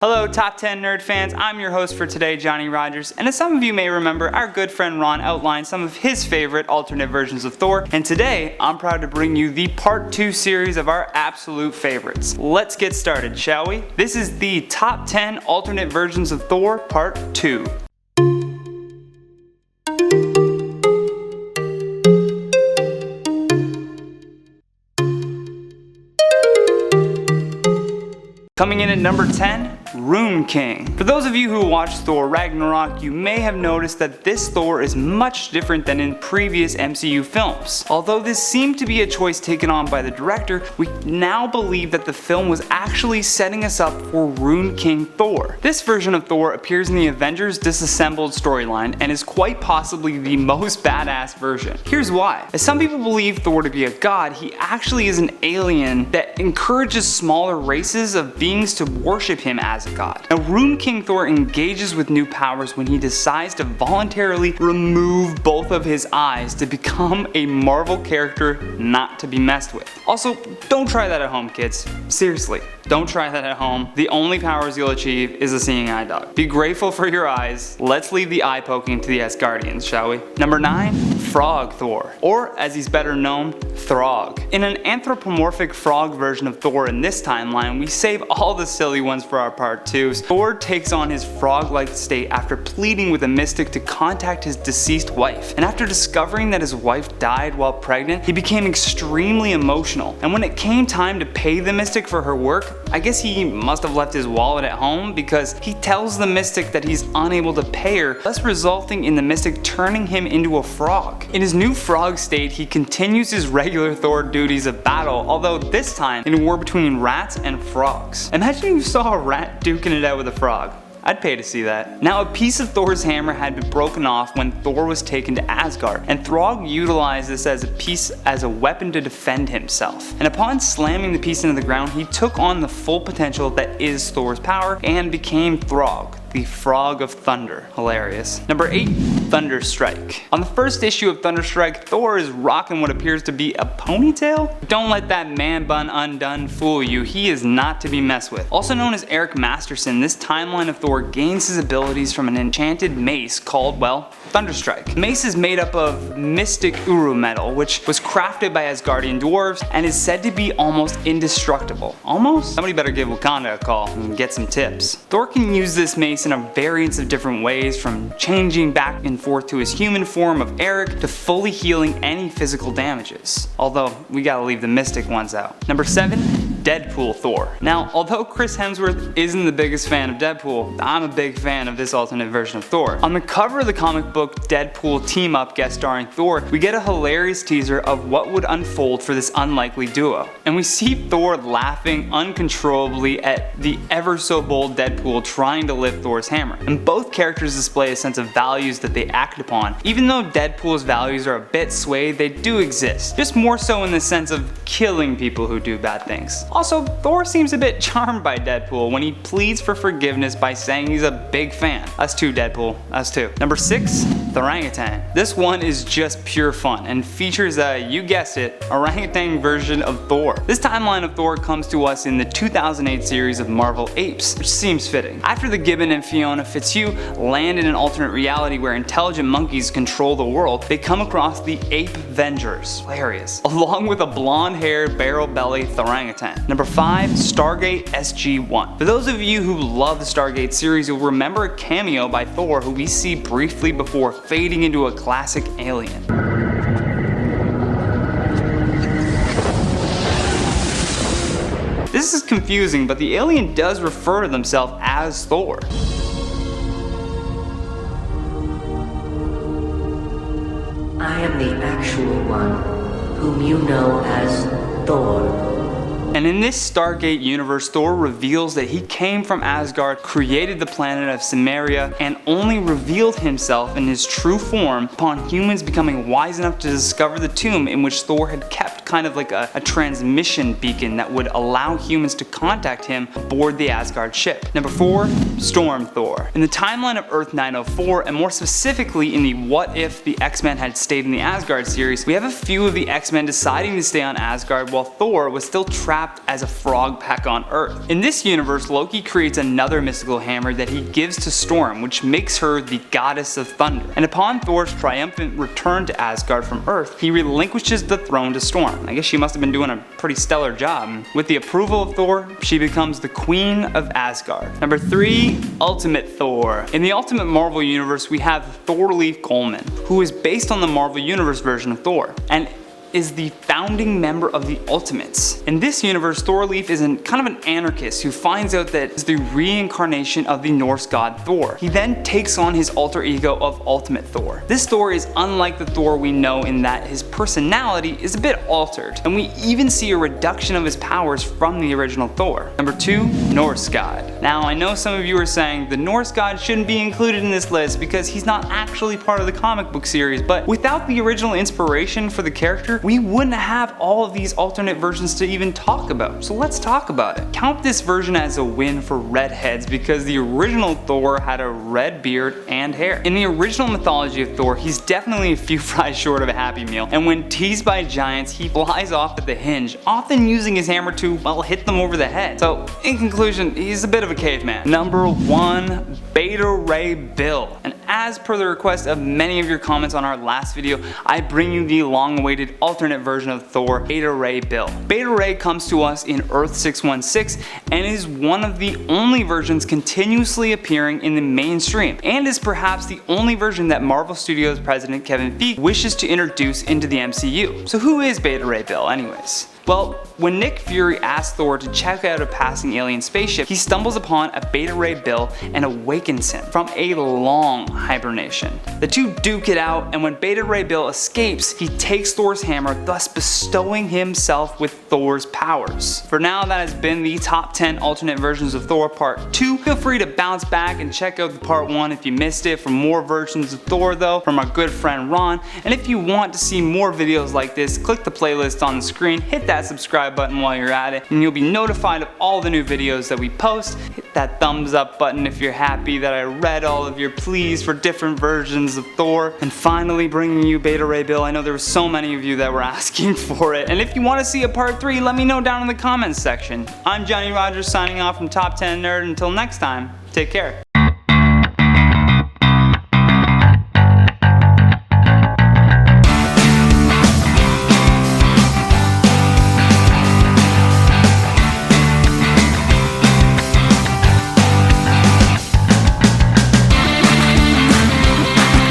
Hello Top 10 Nerd fans, I'm your host for today, Johnny Rogers, and as some of you may remember, our good friend Ron outlined some of his favorite alternate versions of Thor, and today I'm proud to bring you the part 2 series of our absolute favorites. Let's get started, shall we? This is the Top 10 Alternate Versions of Thor Part 2. Coming in at number 10, RUNE King. For those of you who watched Thor Ragnarok, you may have noticed that this Thor is much different than in previous MCU films. Although this seemed to be a choice taken on by the director, we now believe that the film was actually setting us up for RUNE King Thor. This version of Thor appears in the Avengers Disassembled storyline and is quite possibly the most badass version. Here's why. As some people believe Thor to be a god, he actually is an alien that encourages smaller races of beings to worship him as a god. Now, RUNE King Thor engages with new powers when he decides to voluntarily remove both of his eyes to become a Marvel character not to be messed with. Also, don't try that at home, kids. Seriously, don't try that at home. The only powers you'll achieve is a seeing eye dog. Be grateful for your eyes. Let's leave the eye poking to the Asgardians, shall we? Number 9, Frog Thor, or as he's better known, Throg. In an anthropomorphic frog version of Thor in this timeline, we save all the silly ones for our part 2s. Thor takes on his frog-like state after pleading with a mystic to contact his deceased wife. And after discovering that his wife died while pregnant, he became extremely emotional. And when it came time to pay the mystic for her work, I guess he must have left his wallet at home because he tells the mystic that he's unable to pay her, thus resulting in the mystic turning him into a frog. In his new frog state, he continues his regular Thor duties of battle, although this time in a war between rats and frogs. Imagine you saw a rat duking it out with a frog. I'd pay to see that. Now, a piece of Thor's hammer had been broken off when Thor was taken to Asgard, and Throg utilized this as a weapon to defend himself. And upon slamming the piece into the ground, he took on the full potential that is Thor's power and became Throg, the Frog of Thunder. Hilarious. Number 8, Thunderstrike. On the first issue of Thunderstrike, Thor is rocking what appears to be a ponytail? Don't let that man bun undone fool you, he is not to be messed with. Also known as Eric Masterson, this timeline of Thor gains his abilities from an enchanted mace called, well, Thunderstrike. The mace is made up of mystic Uru metal, which was crafted by Asgardian dwarves and is said to be almost indestructible. Almost? Somebody better give Wakanda a call and get some tips. Thor can use this mace in a variance of different ways, from changing back and forth to his human form of Eric to fully healing any physical damages. Although, we gotta leave the mystic ones out. Number 7, Deadpool Thor. Now, although Chris Hemsworth isn't the biggest fan of Deadpool, I'm a big fan of this alternate version of Thor. On the cover of the comic book Deadpool Team Up guest starring Thor, we get a hilarious teaser of what would unfold for this unlikely duo. And we see Thor laughing uncontrollably at the ever so bold Deadpool trying to lift Thor's hammer. And both characters display a sense of values that they act upon. Even though Deadpool's values are a bit swayed, they do exist. Just more so in the sense of killing people who do bad things. Also, Thor seems a bit charmed by Deadpool when he pleads for forgiveness by saying he's a big fan. Us too, Deadpool. Us too. Number 6, Orangutan. This one is just pure fun and features you guessed it, orangutan version of Thor. This timeline of Thor comes to us in the 2008 series of Marvel Apes, which seems fitting. After the Gibbon and Fiona Fitzhugh land in an alternate reality where intelligent monkeys control the world, they come across the Ape Avengers. Hilarious. Along with a blonde-haired, barrel-bellied orangutan. Number 5, Stargate SG-1. For those of you who love the Stargate series, you'll remember a cameo by Thor who we see briefly before fading into a classic alien. This is confusing, but the alien does refer to themselves as Thor. I am the actual one, whom you know as Thor. And in this Stargate universe, Thor reveals that he came from Asgard, created the planet of Cimmeria, and only revealed himself in his true form upon humans becoming wise enough to discover the tomb in which Thor had kept kind of like a transmission beacon that would allow humans to contact him aboard the Asgard ship. Number 4, Storm Thor. In the timeline of Earth 904, and more specifically in the What If the X-Men Had Stayed in the Asgard series, we have a few of the X-Men deciding to stay on Asgard while Thor was still trapped trapped as a frog back on Earth. In this universe, Loki creates another mystical hammer that he gives to Storm, which makes her the goddess of thunder. And upon Thor's triumphant return to Asgard from Earth, he relinquishes the throne to Storm. I guess she must have been doing a pretty stellar job. With the approval of Thor, she becomes the Queen of Asgard. Number 3, Ultimate Thor. In the Ultimate Marvel Universe, we have Thor Leaf Coleman, who is based on the Marvel Universe version of Thor, and is the founding member of the Ultimates. In this universe, Thor Leaf is kind of an anarchist who finds out that it's the reincarnation of the Norse god Thor. He then takes on his alter ego of Ultimate Thor. This Thor is unlike the Thor we know in that his personality is a bit altered, and we even see a reduction of his powers from the original Thor. Number 2, Norse god. Now I know some of you are saying the Norse god shouldn't be included in this list because he's not actually part of the comic book series, but without the original inspiration for the character, we wouldn't have all of these alternate versions to even talk about. So let's talk about it. Count this version as a win for redheads because the original Thor had a red beard and hair. In the original mythology of Thor, he's definitely a few fries short of a Happy Meal, and when teased by giants, he flies off at the hinge, often using his hammer to, well, hit them over the head. So in conclusion, he's a bit of a caveman. Number 1, Beta Ray Bill. And as per the request of many of your comments on our last video, I bring you the long-awaited alternate version of Thor, Beta Ray Bill. Beta Ray comes to us in Earth 616 and is one of the only versions continuously appearing in the mainstream, and is perhaps the only version that Marvel Studios president Kevin Feige wishes to introduce into the MCU. So who is Beta Ray Bill anyways? Well, when Nick Fury asks Thor to check out a passing alien spaceship, he stumbles upon a Beta Ray Bill and awakens him from a long hibernation. The two duke it out, and when Beta Ray Bill escapes, he takes Thor's hammer, thus bestowing himself with Thor's powers. For now, that has been the top 10 alternate versions of Thor Part 2. Feel free to bounce back and check out the Part 1 if you missed it for more versions of Thor though, from our good friend Ron. And if you want to see more videos like this, click the playlist on the screen, hit that subscribe button while you're at it, and you'll be notified of all the new videos that we post. Hit that thumbs up button if you're happy that I read all of your pleas for different versions of Thor. And finally bringing you Beta Ray Bill. I know there were so many of you that were asking for it, and if you want to see a part 3, let me know down in the comments section. I'm Johnny Rogers signing off from Top 10 Nerd. Until next time, take care.